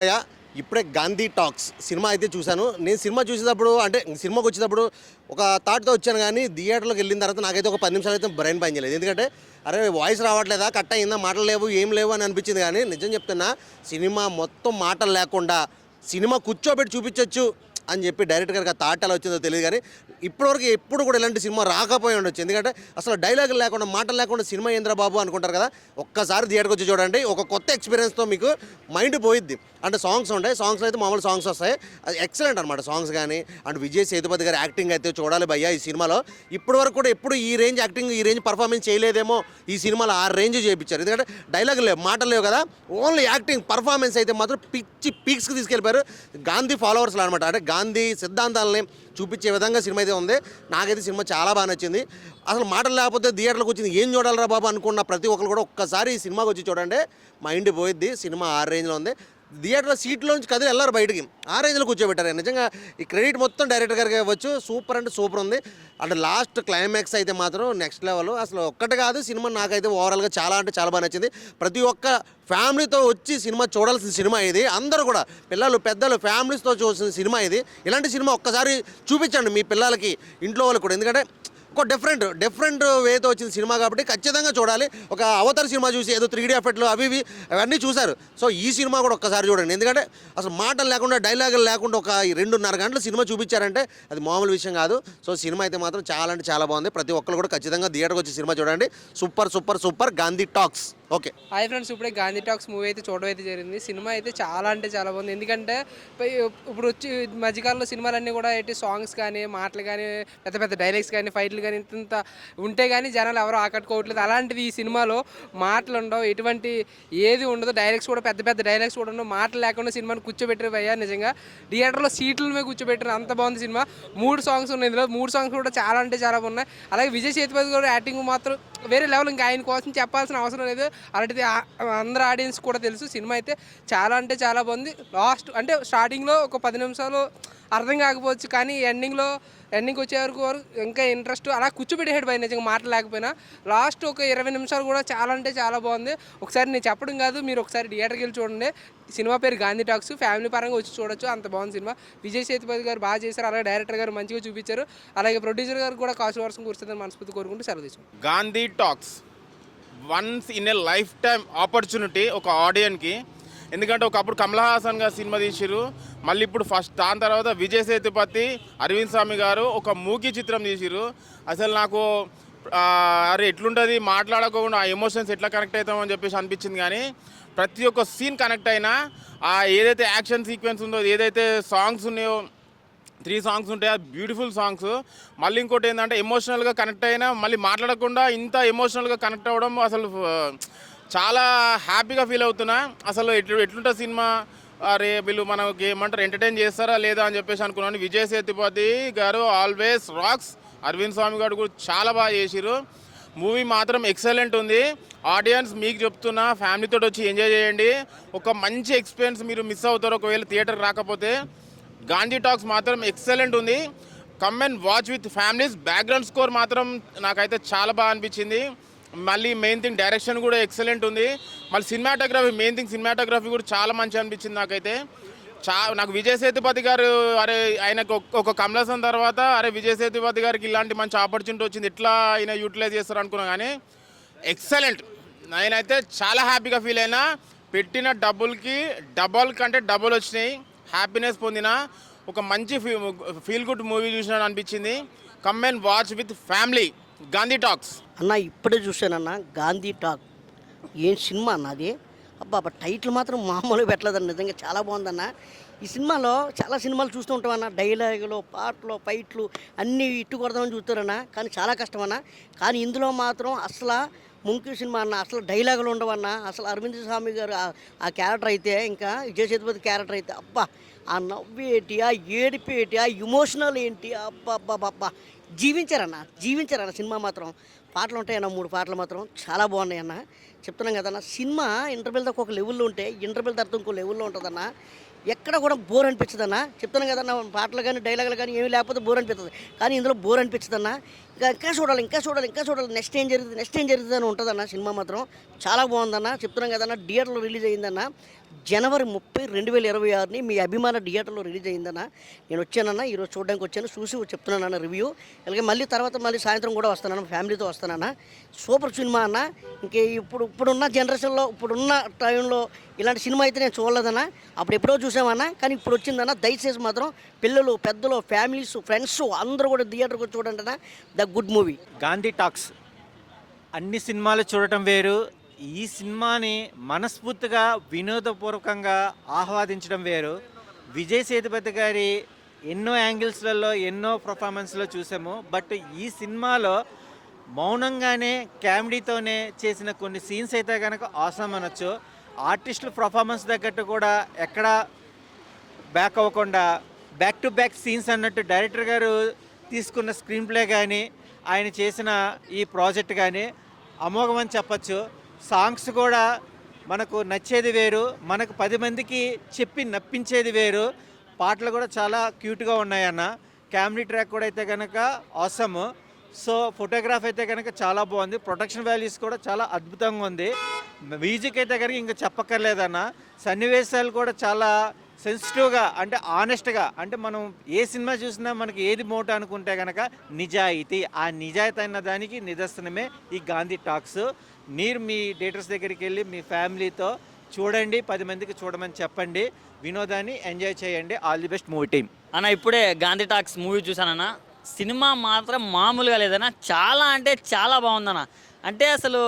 Yeah, ఇప్పుడే 'Gandhi talks' cinema అయితే చూశాను. నేను సినిమా చూసేటప్పుడు అంటే సినిమాకి వచ్చేటప్పుడు ఒక థాట్‌తో వచ్చాను గానీ, థియేటర్‌లోకి వెళ్ళిన తర్వాత నాకైతే ఒక 10 నిమిషాలు అయితే బ్రెయిన్ పని చేయలేదు. ఎందుకంటే, అరే వాయిస్ రావట్లేదా? కట్ అయిందా? మాటలు లేవు, ఏం లేవు అని అనిపించింది గానీ, నిజం చెప్తున్నా సినిమా మొత్తం మాటలు లేకుండా సినిమా కూర్చోబెట్టి చూపించొచ్చు అని చెప్పి డైరెక్టర్ గారికి ఆ థాట్ ఎలా వచ్చిందో తెలియదు కానీ, ఇప్పటివరకు ఎప్పుడు కూడా ఇలాంటి సినిమా రాకపోయి ఉండొచ్చు. ఎందుకంటే అసలు డైలాగులు లేకుండా, మాటలు లేకుండా సినిమా ఏంద్రా బాబు అనుకుంటారు కదా! ఒక్కసారి థియేటర్‌కి వచ్చి చూడండి. ఒక కొత్త ఎక్స్‌పీరియన్స్‌తో మీకు మైండ్ పోయిద్ది. అంటే సాంగ్స్ ఉంటాయి. సాంగ్స్‌లో అయితే మామూలు సాంగ్స్ వస్తాయి. అది ఎక్సలెంట్ అనమాట సాంగ్స్ గానీ, అండ్ విజయ్ సేతుపతి గారి యాక్టింగ్ అయితే చూడాలి భయ్యా ఈ సినిమాలో. ఇప్పటివరకు కూడా ఎప్పుడు ఈ రేంజ్ యాక్టింగ్, ఈ రేంజ్ పర్ఫార్మెన్స్ చేయలేదేమో ఈ సినిమాలో. ఆ రేంజ్ చేయించారు. ఎందుకంటే డైలాగులు లేవు, మాటలు లేవు కదా! ఓన్లీ యాక్టింగ్, పర్ఫార్మెన్స్ అయితే మాత్రం పిచ్చి పీక్స్‌కి తీసుకెళ్ళిపోయారు. గాంధీ ఫాలోవర్స్‌లా అనమాట. అంటే గాంధీ సిద్ధాంతాలని చూపించే విధంగా సినిమా అయితే ఉంది. నాకైతే సినిమా చాలా బాగా నచ్చింది. అసలు మాటలు లేకపోతే థియేటర్‌లోకి వచ్చింది ఏం చూడాలిరా బాబు అనుకున్న ప్రతి ఒక్కరు కూడా ఒక్కసారి ఈ సినిమాకి వచ్చి చూడండి. మైండ్ పోయిద్ది. సినిమా ఆ రేంజ్‌లో ఉంది. థియేటర్‌లో సీట్‌లోంచి కదిలి ఎళ్లారు బయటికి. ఆ రేంజ్‌లో కూర్చోబెట్టారు. నిజంగా ఈ క్రెడిట్ మొత్తం డైరెక్టర్ గారికి ఇవ్వచ్చు. సూపర్ అంటే సూపర్ ఉంది. అంటే లాస్ట్ క్లైమాక్స్ అయితే మాత్రం నెక్స్ట్ లెవెల్. అసలు ఒక్కటి కాదు, సినిమా నాకైతే ఓవరాల్‌గా చాలా అంటే చాలా బాగా నచ్చింది. ప్రతి ఒక్క ఫ్యామిలీతో వచ్చి సినిమా చూడాల్సిన సినిమా ఇది. అందరూ కూడా పిల్లలు, పెద్దలు ఫ్యామిలీస్‌తో చూసిన సినిమా ఇది. ఇలాంటి సినిమా ఒక్కసారి చూపించండి మీ పిల్లలకి, ఇంట్లో వాళ్ళకి కూడా. ఎందుకంటే ఒక డిఫరెంట్ వేతో వచ్చిన సినిమా కాబట్టి ఖచ్చితంగా చూడాలి. ఒక అవతార్ సినిమా చూసి ఏదో 3D ఎఫెక్ట్లు అవి ఇవి అవన్నీ చూశారు. సో ఈ సినిమా కూడా ఒక్కసారి చూడండి. ఎందుకంటే అసలు మాటలు లేకుండా, డైలాగులు లేకుండా ఒక 2.5 గంటలు సినిమా చూపించారంటే అది మామూలు విషయం కాదు. సో సినిమా అయితే మాత్రం చాలా అంటే చాలా బాగుంది. ప్రతి ఒక్కరు కూడా ఖచ్చితంగా థియేటర్కి వచ్చి సినిమా చూడండి. Super super super 'Gandhi talks'. Okay. Hi friends, ఇప్పుడే 'గాంధీ టాక్స్' మూవీ అయితే చూడడం అయితే జరిగింది. సినిమా అయితే చాలా అంటే చాలా బాగుంది. ఎందుకంటే ఇప్పుడు వచ్చి మధ్యకాలంలో సినిమాలన్నీ కూడా ఏంటి, సాంగ్స్ కానీ, మాటలు కానీ, పెద్ద పెద్ద డైలాగ్స్ కానీ, ఫైట్లు కానీ ఇంత ఉంటే కానీ జనాలు ఎవరు ఆకట్టుకోవట్లేదు. అలాంటిది ఈ సినిమాలో మాటలు ఉండవు, ఎటువంటి ఏది ఉండదు. డైలాగ్స్ కూడా పెద్ద పెద్ద డైలాగ్స్ కూడా ఉండవు. మాటలు లేకుండా సినిమాని కూర్చోబెట్టారు భయ్యా. నిజంగా థియేటర్లో సీట్ల మీద కూర్చోబెట్టారు. అంత బాగుంది సినిమా. 3 సాంగ్స్ ఉన్నాయి ఇందులో. 3 సాంగ్స్ కూడా చాలా అంటే చాలా బాగున్నాయి. అలాగే విజయ్ సేతుపతి కూడా యాక్టింగ్ మాత్రం వేరే లెవెల్. ఇంకా ఆయన కోసం చెప్పాల్సిన అవసరం లేదు. అలాంటిది అందరు ఆడియన్స్ కూడా తెలుసు. సినిమా అయితే చాలా అంటే చాలా బాగుంది. లాస్ట్ అంటే స్టార్టింగ్లో ఒక 10 నిమిషాలు అర్థం కాకపోవచ్చు, కానీ ఎండింగ్కి వచ్చే వరకు ఇంకా ఇంట్రెస్ట్ అలా కూర్చోబెట్టేసాడు పైన. నిజంగా మాటలు లేకపోయినా లాస్ట్ ఒక 20 నిమిషాలు కూడా చాలా అంటే చాలా బాగుంది. ఒకసారి నేను చెప్పడం కాదు, మీరు ఒకసారి థియేటర్కి వెళ్ళి చూడండి. సినిమా పేరు 'గాంధీ టాక్స్'. ఫ్యామిలీ పరంగా వచ్చి చూడొచ్చు, అంత బాగుంది సినిమా. విజయ్ సేతుపతి గారు బాగా చేశారు. అలాగే డైరెక్టర్ గారు మంచిగా చూపించారు. అలాగే ప్రొడ్యూసర్ గారు కూడా కాస్ట్ వర్షం కురుస్తుందని మనస్ఫూర్తి కోరుకుంటూ సెలవు తీసుకుంటాం. Gandhi talks once in a life time opportunity ఒక ఆడియన్కి. ఎందుకంటే ఒకప్పుడు కమల్ హాసన్ గారు సినిమా తీసిరు, మళ్ళీ ఇప్పుడు ఫస్ట్ దాని తర్వాత విజయ్ సేతుపతి, అరవింద్ స్వామి గారు ఒక మూకీ చిత్రం తీసిరు. అసలు నాకు అరే ఎట్లుంటుంది మాట్లాడకుండా ఆ ఎమోషన్స్ ఎట్లా కనెక్ట్ అవుతామని చెప్పేసి అనిపించింది. కానీ ప్రతి ఒక్క సీన్ కనెక్ట్ అయినా, ఆ ఏదైతే యాక్షన్ సీక్వెన్స్ ఉందో, ఏదైతే సాంగ్స్ ఉన్నాయో 3 సాంగ్స్ ఉంటాయి, అది బ్యూటిఫుల్ సాంగ్స్. మళ్ళీ ఇంకోటి ఏంటంటే ఎమోషనల్గా కనెక్ట్ అయినా మళ్ళీ మాట్లాడకుండా ఇంత ఎమోషనల్గా కనెక్ట్ అవ్వడం అసలు చాలా హ్యాపీగా ఫీల్ అవుతున్నా. అసలు ఎట్లుంటుంది సినిమా, అరే వీళ్ళు మనకి ఏమంటారు ఎంటర్టైన్ చేస్తారా లేదా అని చెప్పేసి అనుకున్నాను. విజయ్ సేతుపతి గారు ఆల్వేస్ రాక్స్. అరవింద్ స్వామి గారు కూడా చాలా బాగా చేసిరు. మూవీ మాత్రం ఎక్సలెంట్ ఉంది. ఆడియన్స్ మీకు చెప్తున్నా, ఫ్యామిలీతో వచ్చి ఎంజాయ్ చేయండి. ఒక మంచి ఎక్స్పీరియన్స్ మీరు మిస్ అవుతారు ఒకవేళ థియేటర్ రాకపోతే. గాంధీ టాక్స్ మాత్రం ఎక్సలెంట్ ఉంది. Come and watch with families. Background score మాత్రం నాకైతే చాలా బాగా అనిపించింది. మళ్ళీ మెయిన్ థింగ్ డైరెక్షన్ కూడా ఎక్సలెంట్ ఉంది. మళ్ళీ సినిమాటోగ్రఫీ కూడా చాలా మంచి అనిపించింది నాకైతే. నాకు విజయ్ సేతుపతి గారు, అరే ఆయనకు ఒక కమల్ హాసన్ తర్వాత అరే విజయ్ సేతుపతి గారికి ఇలాంటి మంచి ఆపర్చునిటీ వచ్చింది, ఎట్లా ఆయన యూటిలైజ్ చేస్తారు అనుకున్నా. కానీ ఎక్సలెంట్. నేనైతే చాలా హ్యాపీగా ఫీల్ అయినా. పెట్టిన డబ్బులకి డబల్ కంటే డబుల్ వచ్చినాయి. హ్యాపీనెస్ పొందిన ఒక మంచి ఫీల్ గుడ్ మూవీ చూసినట్టు అనిపించింది. Come and watch with family. Gandhi talks అన్న ఇప్పుడే చూశానన్న 'గాంధీ టాక్'. ఏం సినిమా అన్న అది. అబ్బా టైటిల్ మాత్రం మామూలుగా పెట్టలేదన్న. నిజంగా చాలా బాగుందన్న. ఈ సినిమాలో చాలా సినిమాలు చూస్తూ ఉంటామన్న, డైలాగులు, పాటలు, ఫైట్లు అన్నీ ఇట్టు కొడదామని చూస్తారన్న. కానీ చాలా కష్టం అన్న. కానీ ఇందులో మాత్రం అసలు ముంకి సినిమా అన్న. అసలు డైలాగులు ఉండవన్న. అసలు అరవింద్ స్వామి గారు ఆ క్యారెక్టర్ అయితే, ఇంకా విజయ్ సేతుపతి క్యారెక్టర్ అయితే, అబ్బా ఆ నవ్వేటి, ఆ ఏడిపేటి, ఆ ఎమోషనల్ ఏంటి, అబ్బా జీవించారన్న సినిమా మాత్రం. పాటలు ఉంటాయన్న, 3 పాటలు మాత్రం చాలా బాగున్నాయి అన్న. చెప్తున్నాం కదన్న, సినిమా ఇంటర్వెల్ దాకా ఒక లెవెల్లో ఉంటే ఇంటర్వెల్ తర్వాత ఇంకో లెవెల్లో ఉంటుందన్న. ఎక్కడ కూడా బోర్ అనిపించదన్న. చెప్తున్నాను కదన్న, పాటలు కానీ డైలాగులు కానీ ఏమీ లేకపోతే బోర్ అనిపిస్తుంది. కానీ ఇందులో బోర్ అనిపించదన్న. ఇంకా చూడాలి ఇంకా చూడాలి ఇంకా చూడాలి, నెక్స్ట్ ఏం జరుగుతుంది అని ఉంటుందన్న. సినిమా మాత్రం చాలా బాగుందన్న. చెప్తున్నాం కదన్న, థియేటర్లో రిలీజ్ అయిందన్న. జనవరి 30, 2026 మీ అభిమాన థియేటర్లో రిలీజ్ అయిందన్న. నేను వచ్చానన్న, ఈరోజు చూడడానికి వచ్చాను, చూసి చెప్తున్నానన్న రివ్యూ. అలాగే మళ్ళీ సాయంత్రం కూడా వస్తానన్న, ఫ్యామిలీతో వస్తానన్న. సూపర్ సినిమా అన్న. ఇంకే ఇప్పుడున్న జనరేషన్లో, ఇప్పుడున్న టైంలో ఇలాంటి సినిమా అయితే నేను చూడలేదన్న. అప్పుడు ఎప్పుడో చూసామన్నా, కానీ ఇప్పుడు వచ్చిందన్న. దయచేసి మాత్రం పిల్లలు, పెద్దలు, ఫ్యామిలీస్, ఫ్రెండ్స్ అందరూ కూడా థియేటర్కి వచ్చి చూడండి అన్న. The good movie. Gandhi talks అన్ని సినిమాలు చూడటం వేరు, ఈ సినిమాని మనస్ఫూర్తిగా వినోదపూర్వకంగా ఆహ్వాదించడం వేరు. విజయ్ సేతుపతి గారి ఎన్నో యాంగిల్స్లలో ఎన్నో పర్ఫార్మెన్స్లో చూసాము, బట్ ఈ సినిమాలో మౌనంగానే కామెడీతోనే చేసిన కొన్ని సీన్స్ అయితే కనుక ఆసమ్ అనొచ్చు. ఆర్టిస్టుల పర్ఫార్మెన్స్ తగ్గట్టు కూడా ఎక్కడ బ్యాక్ అవ్వకుండా బ్యాక్ టు బ్యాక్ సీన్స్ అన్నట్టు డైరెక్టర్ గారు తీసుకున్న స్క్రీన్ ప్లే కానీ ఆయన చేసిన ఈ ప్రాజెక్ట్ కానీ అమోఘం అని చెప్పచ్చు. సాంగ్స్ కూడా మనకు నచ్చేది వేరు, మనకు 10 మందికి చెప్పి నప్పించేది వేరు. పాటలు కూడా చాలా క్యూట్గా ఉన్నాయన్న. కామెడీ ట్రాక్ కూడా అయితే కనుక ఆసమ్. సో ఫోటోగ్రాఫ్ అయితే కనుక చాలా బాగుంది, ప్రొడక్షన్ వాల్యూస్ కూడా చాలా అద్భుతంగా ఉంది. మ్యూజిక్ అయితే కనుక ఇంకా చెప్పక్కర్లేదన్న. సన్నివేశాలు కూడా చాలా సెన్సిటివ్గా, అంటే ఆనెస్ట్గా, అంటే మనం ఏ సినిమా చూసినా మనకి ఏది మోటో అనుకుంటే కనుక నిజాయితీ, ఆ నిజాయితీ అన్న దానికి నిదర్శనమే ఈ గాంధీ టాక్స్. మీరు మీ థియేటర్స్ దగ్గరికి వెళ్ళి మీ ఫ్యామిలీతో చూడండి, 10 మందికి చూడమని చెప్పండి, వినోదాన్ని ఎంజాయ్ చేయండి. All the best movie team. అన్న ఇప్పుడే గాంధీ టాక్స్ మూవీ చూసానన్న. సినిమా మాత్రం మామూలుగా లేదన్న, చాలా అంటే చాలా బాగుందన్న. అంటే అసలు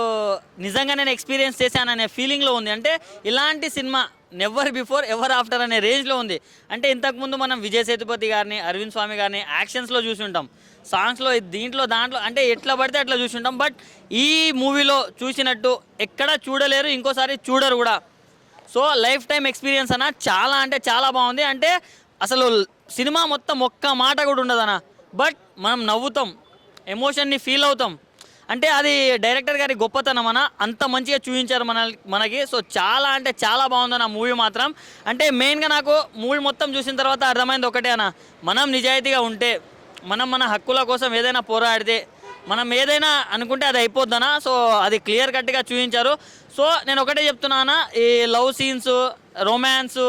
నిజంగా నేను ఎక్స్పీరియన్స్ చేశాననే ఫీలింగ్లో ఉంది. అంటే ఇలాంటి cinema never before ever after అనే రేంజ్లో ఉంది. అంటే ఇంతకుముందు మనం విజయ్ సేతుపతి గారిని, అరవింద్ స్వామి గారిని యాక్షన్స్లో చూసి ఉంటాం, సాంగ్స్లో, దాంట్లో అంటే ఎట్లా పడితే అట్లా చూసి ఉంటాం. బట్ ఈ మూవీలో చూసినట్టు ఎక్కడా చూడలేరు, ఇంకోసారి చూడరు కూడా. సో లైఫ్ టైం ఎక్స్పీరియన్స్ అన్న. చాలా అంటే చాలా బాగుంది. అంటే అసలు సినిమా మొత్తం ఒక్క మాట కూడా ఉండదన్న, బట్ మనం నవ్వుతాం, ఎమోషన్ని ఫీల్ అవుతాం. అంటే అది డైరెక్టర్ గారి గొప్పతనం అన్న, అంత మంచిగా చూపించారు మనకి. సో చాలా అంటే చాలా బాగుందన్న మూవీ మాత్రం. అంటే మెయిన్గా నాకు మూవీ మొత్తం చూసిన తర్వాత అర్థమైంది ఒకటే అన్న, మనం నిజాయితీగా ఉంటే, మనం మన హక్కుల కోసం ఏదైనా పోరాడితే, మనం ఏదైనా అనుకుంటే అది అయిపోద్దనా. సో అది క్లియర్ కట్గా చూపించారు. సో నేను ఒకటే చెప్తున్నానా, ఈ లవ్ సీన్స్, రొమాన్స్,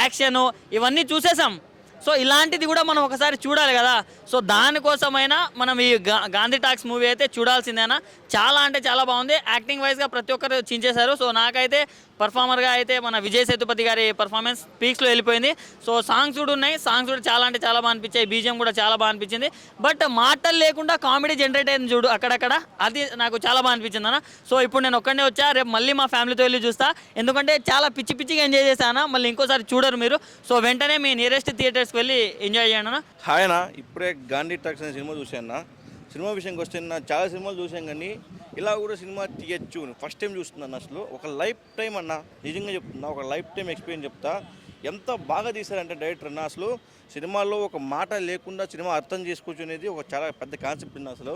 యాక్షను ఇవన్నీ చూసేసాం. సో ఇలాంటిది కూడా మనం ఒకసారి చూడాలి కదా. సో దానికోసమైనా మనం ఈ గాంధీ టాక్స్ మూవీ అయితే చూడాల్సిందేనా. చాలా అంటే చాలా బాగుంది. యాక్టింగ్ వైజ్గా ప్రతి ఒక్కరు చించేశారు. సో నాకైతే పర్ఫార్మర్గా అయితే మన విజయ్ సేతుపతి గారి పర్ఫార్మెన్స్ పీక్స్లో వెళ్ళిపోయింది. సో సాంగ్స్ కూడా ఉన్నాయి, సాంగ్స్ కూడా చాలా అంటే చాలా బాగా అనిపించాయి, బీజిఎం కూడా చాలా బాగా అనిపించింది. బట్ మాటలు లేకుండా కామెడీ జనరేట్ అయింది చూడు అక్కడక్కడ, అది నాకు చాలా బాగా అనిపించింది అన్న. సో ఇప్పుడు నేను ఒక్కడే వచ్చా, రేపు మళ్ళీ మా ఫ్యామిలీతో వెళ్ళి చూస్తా, ఎందుకంటే చాలా పిచ్చి పిచ్చిగా ఎంజాయ్ చేశాను. మళ్ళీ ఇంకోసారి చూడరు మీరు. సో వెంటనే మీ నియరెస్ట్ థియేటర్స్కి వెళ్ళి ఎంజాయ్ చేయండి అన్న. హాయ్ అన్న, ఇప్పుడే గాంధీ టాక్స్ అనే సినిమా చూశాను. సినిమా విషయంకి వస్తే చాలా సినిమాలు చూసాం, కానీ ఇలా కూడా సినిమా తీయచ్చు ఫస్ట్ టైం చూస్తున్నాను. అసలు ఒక లైఫ్ టైం అన్న, నిజంగా చెప్తున్నా, ఒక లైఫ్ టైం ఎక్స్పీరియన్స్ చెప్తా. ఎంత బాగా తీశారంటే డైరెక్టర్ అన్న, అసలు సినిమాలో ఒక మాట లేకుండా సినిమా అర్థం చేసుకోవచ్చు అనేది ఒక చాలా పెద్ద కాన్సెప్ట్ అన్న. అసలు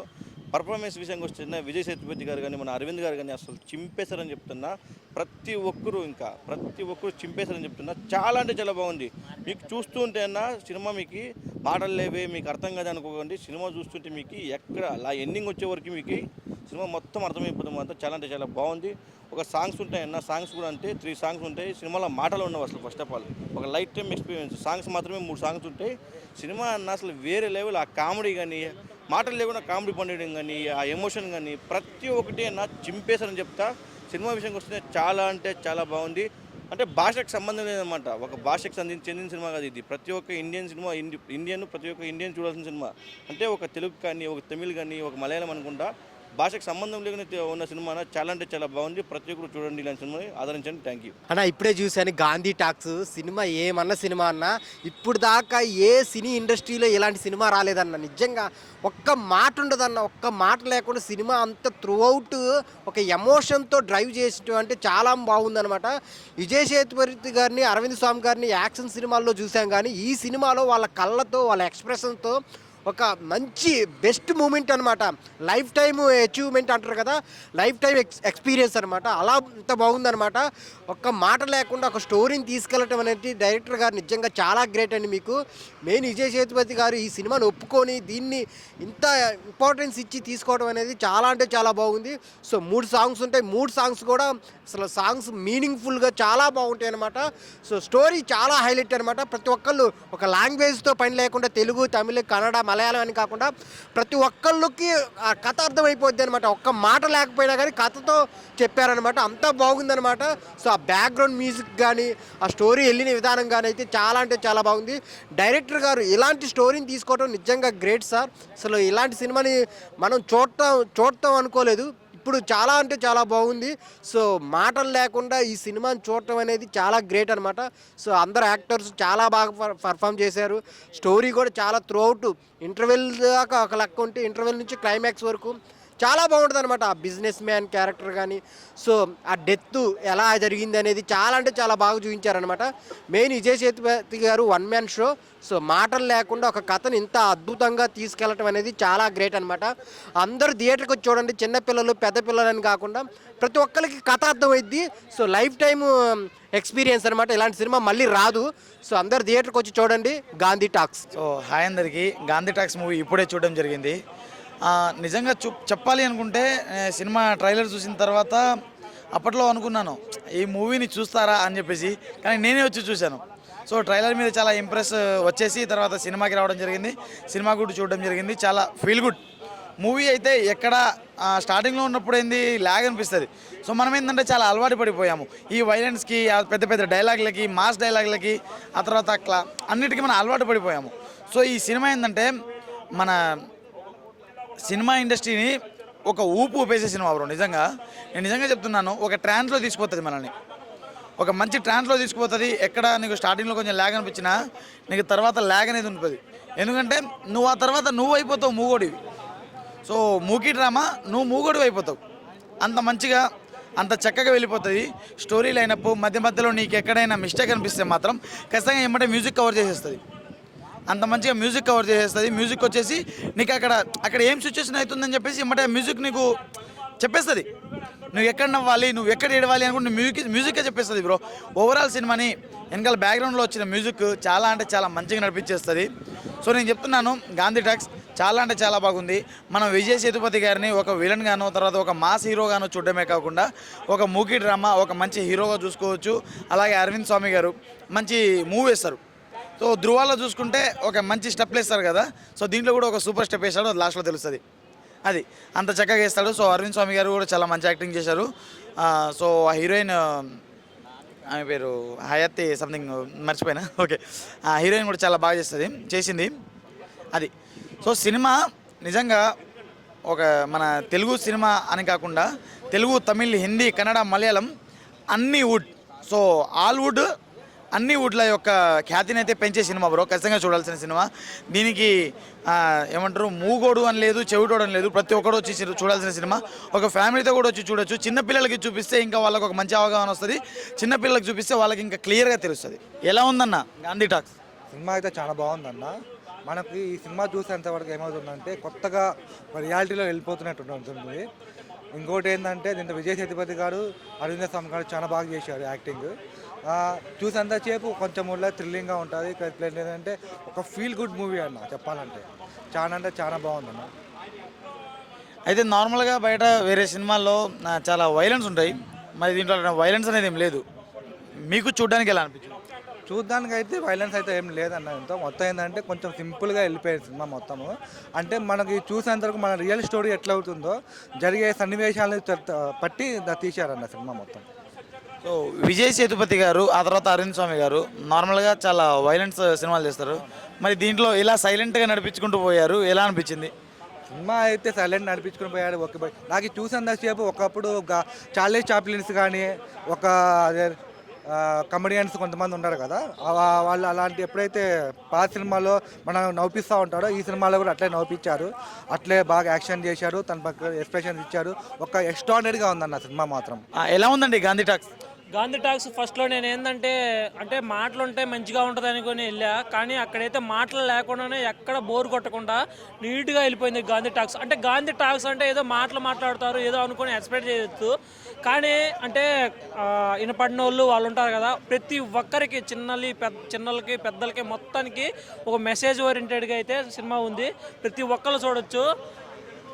పర్ఫార్మెన్స్ విషయంకి వస్తున్న విజయ్ సేతుపతి గారు కానీ, మన అరవింద్ గారు కానీ అసలు చింపేశారని చెప్తున్నా. ప్రతి ఒక్కరు చింపేశారని చెప్తున్నా. చాలా అంటే చాలా బాగుంది. మీకు చూస్తూ ఉంటే అన్న సినిమా మీకు మాటలు లేవే, మీకు అర్థం కాదు అనుకోకండి. సినిమా చూస్తుంటే మీకు ఎక్కడ ఎండింగ్ వచ్చే వరకు మీకు సినిమా మొత్తం అర్థమైపోతుంది. అంతా చాలా అంటే చాలా బాగుంది. ఒక సాంగ్స్ ఉంటాయన్న, సాంగ్స్ కూడా అంటే 3 సాంగ్స్ ఉంటాయి. సినిమాలో మాటలు ఉండవు అసలు. ఫస్ట్ ఆఫ్ ఆల్ ఒక లైఫ్ టైం ఎక్స్పీరియన్స్. సాంగ్స్ మాత్రమే 3 సాంగ్స్ ఉంటాయి. సినిమా అన్న అసలు వేరే లెవెల్. ఆ కామెడీ కానీ, మాటలు లేకుండా కామెడీ పండించడం కానీ, ఆ ఎమోషన్ కానీ ప్రతి ఒక్కటి అన్న చింపేశారని చెప్తా. సినిమా విషయంకి వస్తే చాలా అంటే చాలా బాగుంది. అంటే భాషకు సంబంధం లేదన్నమాట, ఒక భాషకు చెందిన సినిమా కాదు ఇది. ప్రతి ఒక్క ఇండియన్ సినిమా, ప్రతి ఒక్క ఇండియన్ చూడాల్సిన సినిమా. అంటే ఒక తెలుగు కానీ, ఒక తమిళ్ కానీ, ఒక మలయాళం అనుకుంటా, భాషకు సంబంధం లేకుండా ఉన్న సినిమా చాలా అంటే చాలా బాగుంది. ప్రతి ఒక్కరు చూడండి, ఇలాంటి సినిమాని ఆదరించండి. థ్యాంక్ యూ అన్న. ఇప్పుడే చూశాను గాంధీ టాక్స్ సినిమా. ఏమన్నా సినిమా అన్న, ఇప్పుడు దాకా ఏ సినీ ఇండస్ట్రీలో ఇలాంటి సినిమా రాలేదన్న. నిజంగా ఒక్క మాట ఉండదన్న, ఒక్క మాట లేకుండా సినిమా అంతా త్రూఅవుట్ ఒక ఎమోషన్తో డ్రైవ్ చేసడం అంటే చాలా బాగుందనమాట. విజయ్ సేతుపతి గారిని, అరవింద్ స్వామి గారిని యాక్షన్ సినిమాల్లో చూసాం, కానీ ఈ సినిమాలో వాళ్ళ కళ్ళతో, వాళ్ళ ఎక్స్ప్రెషన్తో ఒక మంచి బెస్ట్ మూమెంట్ అనమాట. లైఫ్ టైమ్ అచీవ్మెంట్ అంటారు కదా, లైఫ్ టైం ఎక్స్పీరియన్స్ అనమాట. అలా అంత బాగుందనమాట. ఒక్క మాట లేకుండా ఒక స్టోరీని తీసుకెళ్ళటం అనేది డైరెక్టర్ గారు నిజంగా చాలా గ్రేట్ అండి. మీకు మెయిన్ విజయ్ సేతుపతి గారు ఈ సినిమాని ఒప్పుకొని దీన్ని ఇంత ఇంపార్టెన్స్ ఇచ్చి తీసుకోవడం అనేది చాలా అంటే చాలా బాగుంది. సో 3 సాంగ్స్ ఉంటాయి, 3 సాంగ్స్ కూడా అసలు సాంగ్స్ మీనింగ్ఫుల్గా చాలా బాగుంటాయి అనమాట. సో స్టోరీ చాలా హైలైట్ అనమాట. ప్రతి ఒక్కళ్ళు ఒక లాంగ్వేజ్తో పని లేకుండా తెలుగు, తమిళ, కన్నడ, మలయాళం అని కాకుండా ప్రతి ఒక్కళ్ళకి ఆ కథ అర్థమైపోద్ది అనమాట. ఒక్క మాట లేకపోయినా కానీ కథతో చెప్పారనమాట. అంతా బాగుందనమాట. సో ఆ బ్యాక్గ్రౌండ్ మ్యూజిక్ కానీ ఆ స్టోరీ వెళ్ళిన విధానం కానీ అయితే చాలా అంటే చాలా బాగుంది. డైరెక్టర్ గారు ఇలాంటి స్టోరీని తీసుకోవడం నిజంగా గ్రేట్ సార్. అసలు ఇలాంటి సినిమాని మనం చూడటం అనుకోలేదు. ఇప్పుడు చాలా అంటే చాలా బాగుంది. సో మాటలు లేకుండా ఈ సినిమాని చూడటం అనేది చాలా గ్రేట్ అనమాట. సో అందరు యాక్టర్స్ చాలా బాగా పర్ఫామ్ చేశారు. స్టోరీ కూడా చాలా త్రూఅవుట్ ఇంటర్వెల్ దాకా ఒక లెక్క ఉంటే ఇంటర్వెల్ నుంచి క్లైమాక్స్ వరకు చాలా బాగుంటుంది అనమాట. ఆ బిజినెస్ మ్యాన్ క్యారెక్టర్ కానీ, సో ఆ డెత్ ఎలా జరిగింది అనేది చాలా అంటే చాలా బాగా చూపించారనమాట. మెయిన్ విజయ్ సేతుపతి గారు 1 మ్యాన్ షో. సో మాటలు లేకుండా ఒక కథను ఇంత అద్భుతంగా తీసుకెళ్ళటం అనేది చాలా గ్రేట్ అనమాట. అందరూ థియేటర్కి వచ్చి చూడండి, చిన్నపిల్లలు పెద్ద పిల్లలని కాకుండా ప్రతి ఒక్కరికి కథ అర్థమైద్ది. సో లైఫ్ టైమ్ ఎక్స్పీరియన్స్ అనమాట. ఇలాంటి సినిమా మళ్ళీ రాదు. సో అందరు థియేటర్కి వచ్చి చూడండి గాంధీ టాక్స్. సో హాయ్ అందరికీ, గాంధీ టాక్స్ మూవీ ఇప్పుడే చూడడం జరిగింది. నిజంగా చెప్పాలి అనుకుంటే సినిమా ట్రైలర్ చూసిన తర్వాత అప్పట్లో అనుకున్నాను ఈ మూవీని చూస్తారా అని చెప్పేసి, కానీ నేనే వచ్చి చూశాను. సో ట్రైలర్ మీద చాలా ఇంప్రెస్ వచ్చేసి తర్వాత సినిమాకి రావడం జరిగింది. సినిమా కూడా చూడడం జరిగింది. చాలా ఫీల్ గుడ్ మూవీ అయితే. ఎక్కడ స్టార్టింగ్లో ఉన్నప్పుడు ఏంది ల్యాగ్ అనిపిస్తుంది. సో మనం ఏంటంటే చాలా అలవాటు పడిపోయాము ఈ వైలెన్స్కి, పెద్ద పెద్ద డైలాగ్లకి, మాస్ డైలాగ్లకి, ఆ తర్వాత అన్నిటికీ మనం అలవాటు పడిపోయాము. సో ఈ సినిమా ఏంటంటే మన సినిమా ఇండస్ట్రీని ఒక ఊపు ఊపేసే సినిమా బ్రో. నేను నిజంగా చెప్తున్నాను. ఒక ట్రాన్స్లో తీసుకుపోతుంది మనల్ని, ఒక మంచి ట్రాన్స్లో తీసుకుపోతుంది. ఎక్కడ నీకు స్టార్టింగ్లో కొంచెం ల్యాగ్ అనిపించినా నీకు తర్వాత ల్యాగ్ అనేది ఉంటుంది. ఎందుకంటే నువ్వు ఆ తర్వాత నువ్వు అయిపోతావు మూగోడివి. సో మూకీ డ్రామా నువ్వు మూగోడివి అయిపోతావు. అంత మంచిగా అంత చక్కగా వెళ్ళిపోతుంది స్టోరీ లైనప్. మధ్య మధ్యలో నీకు ఎక్కడైనా మిస్టేక్ అనిపిస్తే మాత్రం ఖచ్చితంగా ఏమంటే మ్యూజిక్ కవర్ చేసేస్తుంది. అంత మంచిగా మ్యూజిక్ కవర్ చేసేస్తుంది. మ్యూజిక్ వచ్చేసి నీకు అక్కడ ఏం సిచ్యువేషన్ అవుతుందని చెప్పేసి ఏమంటే మ్యూజిక్ నీకు చెప్పేస్తుంది. నువ్వు ఎక్కడ నవ్వాలి, నువ్వు ఎక్కడ ఏడవాలి అనుకుంటే మ్యూజిక్గా చెప్పేస్తుంది బ్రో. ఓవరాల్ సినిమాని వెనకాల బ్యాక్గ్రౌండ్లో వచ్చిన మ్యూజిక్ చాలా అంటే చాలా మంచిగా నడిపించేస్తుంది. సో నేను చెప్తున్నాను గాంధీ టాక్స్ చాలా అంటే చాలా బాగుంది. మనం విజయ్ సేతుపతి గారిని ఒక విలన్ గానో, తర్వాత ఒక మాస్ హీరోగానో చూడడమే కాకుండా ఒక మూకీ డ్రామా ఒక మంచి హీరోగా చూసుకోవచ్చు. అలాగే అరవింద్ స్వామి గారు మంచి మూవీ వేస్తారు. సో ధృవాలో చూసుకుంటే ఒక మంచి స్టెప్ వేస్తారు కదా. సో దీంట్లో కూడా ఒక సూపర్ స్టెప్ వేస్తాడు, అది లాస్ట్లో తెలుస్తుంది. అది అంత చక్కగా వేస్తాడు. సో అరవింద్ స్వామి గారు కూడా చాలా మంచి యాక్టింగ్ చేశారు. సో ఆ హీరోయిన్ ఆమె పేరు హయతి సంథింగ్ మర్చిపోయినా, ఓకే. ఆ హీరోయిన్ కూడా చాలా బాగా చేసింది అది. సో సినిమా నిజంగా ఒక మన తెలుగు సినిమా అని కాకుండా తెలుగు, తమిళ్, హిందీ, కన్నడ, మలయాళం అన్ని వుడ్, సో ఆల్ వుడ్ అన్ని వుడ్ల యొక్క ఖ్యాతిని అయితే పెంచే సినిమా బ్రో. ఖచ్చితంగా చూడాల్సిన సినిమా. దీనికి ఏమంటారు మూగోడు అని లేదు, చెవిటోడు అని లేదు, ప్రతి ఒక్కరు వచ్చి చూడాల్సిన సినిమా. ఒక ఫ్యామిలీతో కూడా వచ్చి చూడొచ్చు. చిన్నపిల్లలకి చూపిస్తే ఇంకా వాళ్ళకి ఒక మంచి అవగాహన వస్తుంది. చిన్నపిల్లలకి చూపిస్తే వాళ్ళకి ఇంకా క్లియర్గా తెలుస్తుంది. ఎలా ఉందన్న గాంధీ టాక్స్ సినిమా? అయితే చాలా బాగుందన్న. మనకి ఈ సినిమా చూసేంతవరకు ఏమవుతుందంటే కొత్తగా రియాలిటీలో వెళ్ళిపోతున్నట్టు ఉంటుంది. ఇంకోటి ఏంటంటే దీంట్లో విజయ్ సేతుపతి గారు, అరవింద స్వామి గారు చాలా బాగా చేశారు యాక్టింగ్. చూసేంతసేపు కొంచెం ఊళ్ళో థ్రిల్లింగ్గా ఉంటుంది. ఏంటంటే ఒక ఫీల్ గుడ్ మూవీ అన్న చెప్పాలంటే. చాలా అంటే చాలా బాగుందన్న. అయితే నార్మల్గా బయట వేరే సినిమాల్లో చాలా వైలెన్స్ ఉంటాయి. మరి దీంట్లో వైలెన్స్ అనేది ఏం లేదు. మీకు చూడడానికి ఎలా అనిపించింది? చూడ్డానికి అయితే వైలెన్స్ అయితే ఏం లేదన్న. ఎంతో మొత్తం ఏంటంటే కొంచెం సింపుల్గా వెళ్ళిపోయేది సినిమా మొత్తము. అంటే మనకి చూసేంతవరకు మన రియల్ స్టోరీ ఎట్లా అవుతుందో జరిగే సన్నివేశాలను పట్టి తీశారన్న సినిమా మొత్తం. సో విజయ్ సేతుపతి గారు, ఆ తర్వాత అరవింద్ స్వామి గారు నార్మల్గా చాలా వైలెన్స్ సినిమాలు చేస్తారు. మరి దీంట్లో ఇలా సైలెంట్గా నడిపించుకుంటూ పోయారు, ఎలా అనిపించింది? సినిమా అయితే సైలెంట్ నడిపించుకుని పోయాడు. ఓకే, నాకు చూసేంతసేపు ఒకప్పుడు చార్లీ చాప్లిన్స్ కానీ ఒక అదే కమెడియన్స్ కొంతమంది ఉన్నారు కదా, వాళ్ళు అలాంటి ఎప్పుడైతే పాత సినిమాలో మనం నవ్విస్తూ ఉంటాడో ఈ సినిమాలో కూడా అట్లే నవ్వించారు. అట్లే బాగా యాక్షన్ చేశారు, తన పక్క ఎక్స్ప్రెషన్స్ ఇచ్చారు. ఒక ఎక్స్ట్రాడినరీగా ఉందన్న సినిమా మాత్రం. ఎలా ఉందండి గాంధీ టాక్స్? గాంధీ టాక్స్ ఫస్ట్లో నేను ఏంటంటే అంటే మాటలు ఉంటే మంచిగా ఉంటుంది అనుకుని వెళ్ళా, కానీ అక్కడైతే మాటలు లేకుండానే ఎక్కడ బోర్ కొట్టకుండా నీట్గా వెళ్ళిపోయింది గాంధీ టాక్స్. అంటే గాంధీ టాక్స్ అంటే ఏదో మాట్లాడతారు ఏదో అనుకుని ఎక్స్పెక్ట్ చేయొచ్చు, కానీ అంటే వినపడిన వాళ్ళు ఉంటారు కదా, ప్రతి ఒక్కరికి చిన్నలకి పెద్దలకి మొత్తానికి ఒక మెసేజ్ ఓరియంటెడ్గా అయితే సినిమా ఉంది. ప్రతి ఒక్కరు చూడొచ్చు.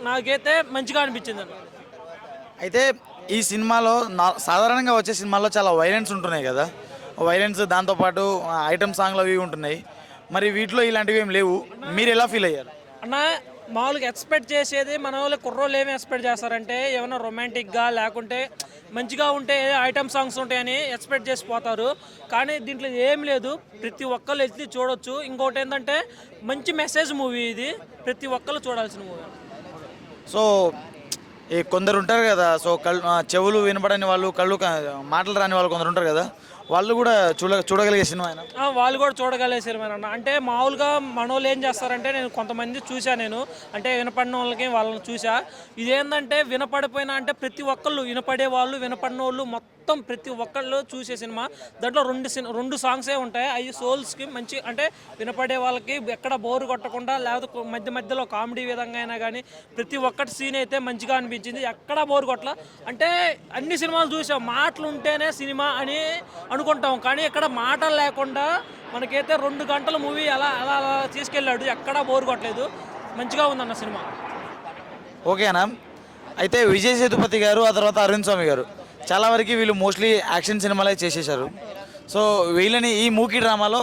నాకైతే మంచిగా అనిపించింది. అయితే ఈ సినిమాలో సాధారణంగా వచ్చే సినిమాల్లో చాలా వైలెన్స్ ఉంటున్నాయి కదా, వైలెన్స్ దాంతోపాటు ఐటమ్ సాంగ్లు అవి ఉంటున్నాయి. మరి వీటిలో ఇలాంటివి ఏం లేవు. మీరు ఎలా ఫీల్ అయ్యారు? అన్న మామూలుగా ఎక్స్పెక్ట్ చేసేది మన వాళ్ళు కుర్రోళ్ళు ఏమి ఎక్స్పెక్ట్ చేస్తారంటే ఏమైనా రొమాంటిక్గా లేకుంటే మంచిగా ఉంటే ఐటమ్ సాంగ్స్ ఉంటాయని ఎక్స్పెక్ట్ చేసిపోతారు, కానీ దీంట్లో ఏం లేదు. ప్రతి ఒక్కళ్ళు వెళ్ళి చూడొచ్చు. ఇంకోటి ఏంటంటే మంచి మెసేజ్ మూవీ ఇది, ప్రతి ఒక్కళ్ళు చూడాల్సిన మూవీ. సో ఈ కొందరు ఉంటారు కదా, సో చెవులు వినపడని వాళ్ళు, మాటలు రాని వాళ్ళు కొందరు ఉంటారు కదా, వాళ్ళు కూడా చూడగలిగే సినిమా అయినా? వాళ్ళు కూడా చూడగలిగే సినిమా అన్న. అంటే మామూలుగా మనోళ్ళు ఏం చేస్తారంటే నేను కొంతమంది చూసా, నేను అంటే వినపడిన వాళ్ళకి వాళ్ళని చూసా. ఇదేంటంటే వినపడిపోయినా అంటే ప్రతి ఒక్కళ్ళు వినపడే వాళ్ళు వినపడిన వాళ్ళు మొత్తం ప్రతి ఒక్కళ్ళు చూసే సినిమా. దాంట్లో రెండు సాంగ్సే ఉంటాయి. అవి సోల్స్కి మంచి అంటే వినపడే వాళ్ళకి ఎక్కడ బోరు కొట్టకుండా, లేకపోతే మధ్యలో కామెడీ విధంగా అయినా కానీ ప్రతి ఒక్కటి సీన్ అయితే మంచిగా అనిపించింది. ఎక్కడా బోరు కొట్టల. అంటే అన్ని సినిమాలు చూసాం, మాటలు ఉంటేనే సినిమా అని అనుకుంటాం, కానీ ఇక్కడ మాటలు లేకుండా మనకైతే 2 గంటల మూవీ అలా అలా అలా తీసుకెళ్ళాడు. ఎక్కడా బోరు కొట్టలేదు. మంచిగా ఉందన్న సినిమా. ఓకేనా? అయితే విజయ్ సేతుపతి గారు, ఆ తర్వాత అరవింద్ స్వామి గారు చాలా వరకు వీళ్ళు మోస్ట్లీ యాక్షన్ సినిమాలే చేసేసారు. సో వీళ్ళని ఈ మూకీ డ్రామాలో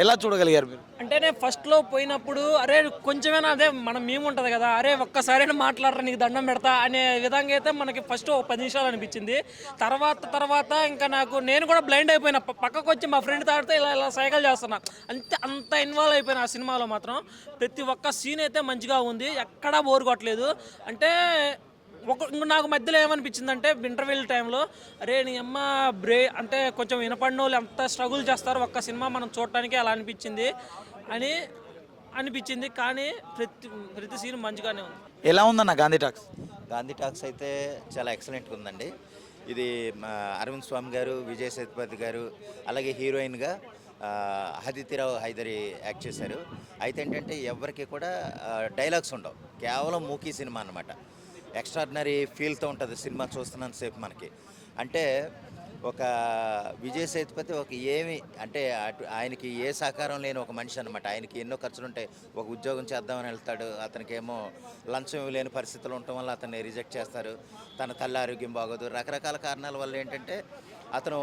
ఎలా చూడగలిగారు మీరు? అంటే నేను ఫస్ట్లో పోయినప్పుడు అరే కొంచెమైనా అదే మనం మేము ఉంటుంది కదా, అరే ఒక్కసారైనా మాట్లాడరా నీకు దండం పెడతా అనే విధంగా అయితే మనకి ఫస్ట్ 10 నిమిషాలు అనిపించింది. తర్వాత ఇంకా నేను కూడా బ్లైండ్ అయిపోయినా. పక్కకు వచ్చి మా ఫ్రెండ్ తాడితే ఇలా సైకిల్ చేస్తున్నా. అంత ఇన్వాల్వ్ అయిపోయినా ఆ సినిమాలో మాత్రం. ప్రతి ఒక్క సీన్ అయితే మంచిగా ఉంది, ఎక్కడా బోర్ కొట్టలేదు. అంటే నాకు మధ్యలో ఏమనిపించిందంటే ఇంటర్వ్యూల టైంలో అరే నీ అమ్మ అంటే కొంచెం వినపడిన వాళ్ళు ఎంత స్ట్రగుల్ చేస్తారు ఒక్క సినిమా మనం చూడటానికి అలా అనిపించింది, కానీ ప్రతి సీన్ మంచిగానే ఉంది. ఎలా ఉందన్న గాంధీ టాక్స్? గాంధీ టాక్స్ అయితే చాలా ఎక్సలెంట్గా ఉందండి. ఇది అరవింద్ స్వామి గారు, విజయ్ సేతుపతి గారు, అలాగే హీరోయిన్గా అదితిరావు హైదరి యాక్ట్ చేశారు. అయితే ఏంటంటే ఎవరికి కూడా డైలాగ్స్ ఉండవు, కేవలం మూకీ సినిమా అన్నమాట. ఎక్స్ట్రాడినరీ ఫీల్తో ఉంటుంది సినిమా చూస్తున్నంతసేపు మనకి. అంటే ఒక విజయ్ సేతుపతి అంటే ఆయనకి ఏ సహకారం లేని ఒక మనిషి అనమాట. ఆయనకి ఎన్నో ఖర్చులు ఉంటాయి. ఒక ఉద్యోగం చేద్దామని వెళ్తాడు, అతనికి ఏమో లంచం లేని పరిస్థితులు ఉండటం వల్ల అతన్ని రిజెక్ట్ చేస్తారు. తన తల్లి ఆరోగ్యం బాగోదు, రకరకాల కారణాల వల్ల ఏంటంటే అతను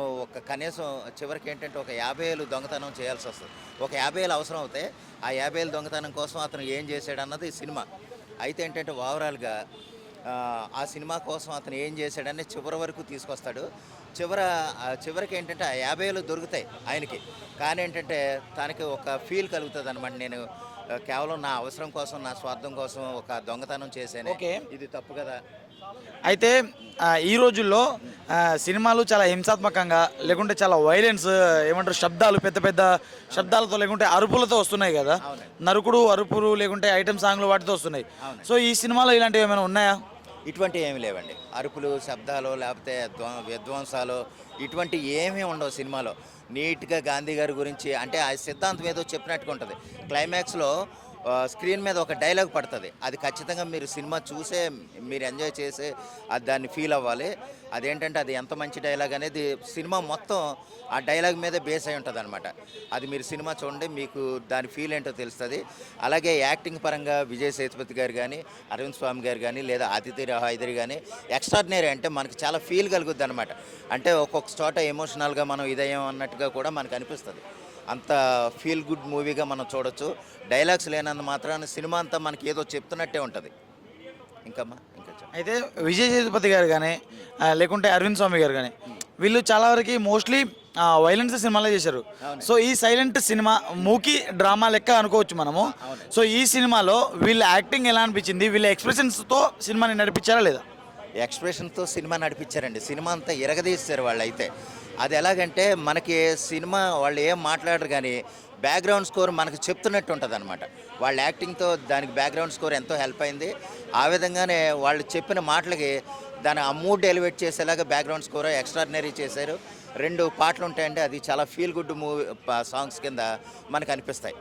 కనీసం చివరికి ఏంటంటే ఒక 50,000 దొంగతనం చేయాల్సి వస్తుంది. ఒక 50,000 అవసరం అవుతే ఆ 50,000 దొంగతనం కోసం అతను ఏం చేశాడు అన్నది సినిమా. అయితే ఏంటంటే ఓవరాల్గా ఆ సినిమా కోసం అతను ఏం చేశాడని చివరి వరకు తీసుకొస్తాడు. చివరికి ఏంటంటే ఆ 50,000 దొరుకుతాయి ఆయనకి, కానీ ఏంటంటే తనకి ఒక ఫీల్ కలుగుతుంది అనమాట. నేను కేవలం నా అవసరం కోసం, నా స్వార్థం కోసం ఒక దొంగతనం చేశాను, ఇది తప్పు కదా. అయితే ఈ రోజుల్లో సినిమాలు చాలా హింసాత్మకంగా, లేకుంటే చాలా వైలెన్స్, ఏమంటారు శబ్దాలు, పెద్ద పెద్ద శబ్దాలతో లేకుంటే అరుపులతో వస్తున్నాయి కదా, అరుపులు లేకుంటే ఐటమ్ సాంగ్లు వాటితో వస్తున్నాయి. సో ఈ సినిమాలో ఇలాంటివి ఏమైనా ఉన్నాయా? ఇటువంటి ఏమి లేవండి. అరుపులు, శబ్దాలు, లేకపోతే విధ్వంసాలు ఇటువంటి ఏమీ ఉండవు సినిమాలో. నీట్గా గాంధీ గారి గురించి అంటే ఆ సిద్ధాంతం ఏదో చెప్పినట్టుగా ఉంటుంది. క్లైమాక్స్లో స్క్రీన్ మీద ఒక డైలాగ్ పడుతుంది. అది ఖచ్చితంగా మీరు సినిమా చూసే మీరు ఎంజాయ్ చేసి దాన్ని ఫీల్ అవ్వాలి. అదేంటంటే అది ఎంత మంచి డైలాగ్ అనేది సినిమా మొత్తం ఆ డైలాగ్ మీదే బేస్ అయి ఉంటుంది అనమాట. అది మీరు సినిమా చూడండి, మీకు దాని ఫీల్ ఏంటో తెలుస్తుంది. అలాగే యాక్టింగ్ పరంగా విజయ్ సేతుపతి గారు కానీ, అరవింద్ స్వామి గారు కానీ, లేదా అదితిరావు హైదరి కానీ ఎక్స్ట్రాడినరీ. అంటే మనకి చాలా ఫీల్ కలుగుద్ది అనమాట. అంటే ఒక్కొక్క చోట ఎమోషనల్గా మనం ఇదయ్యాం అన్నట్టుగా కూడా మనకు అనిపిస్తుంది. అంత ఫీల్ గుడ్ మూవీగా మనం చూడొచ్చు. డైలాగ్స్ లేనంత మాత్రాన సినిమా అంతా మనకి ఏదో చెప్తున్నట్టే ఉంటుంది. ఇంకా అయితే విజయ్ సేతుపతి గారు కానీ లేకుంటే అరవింద్ స్వామి గారు కానీ వీళ్ళు చాలా వరకు మోస్ట్లీ వైలెన్స్ సినిమాలే చేశారు. సో ఈ సైలెంట్ సినిమా మూకీ డ్రామా లెక్క అనుకోవచ్చు మనము. సో ఈ సినిమాలో వీళ్ళ యాక్టింగ్ ఎలా అనిపించింది? వీళ్ళ ఎక్స్ప్రెషన్స్తో సినిమాని నడిపించారా లేదా? ఎక్స్ప్రెషన్తో సినిమా నడిపించారండి. సినిమా అంతా ఎరగదీశారు వాళ్ళు. అయితే అది ఎలాగంటే మనకి సినిమా వాళ్ళు ఏం మాట్లాడరు కానీ బ్యాక్గ్రౌండ్ స్కోర్ మనకు చెప్తున్నట్టు ఉంటుంది అనమాట. వాళ్ళ యాక్టింగ్తో దానికి బ్యాక్గ్రౌండ్ స్కోర్ ఎంతో హెల్ప్ అయింది. ఆ విధంగానే వాళ్ళు చెప్పిన మాటలకి దాని ఆ మూడ్ ఎలివేట్ చేసేలాగా బ్యాక్గ్రౌండ్ స్కోర్ ఎక్స్ట్రాడినరీ చేశారు. 2 పాటలు ఉంటాయండి, అది చాలా ఫీల్ గుడ్ మూవీ సాంగ్స్ కింద మనకు అనిపిస్తాయి.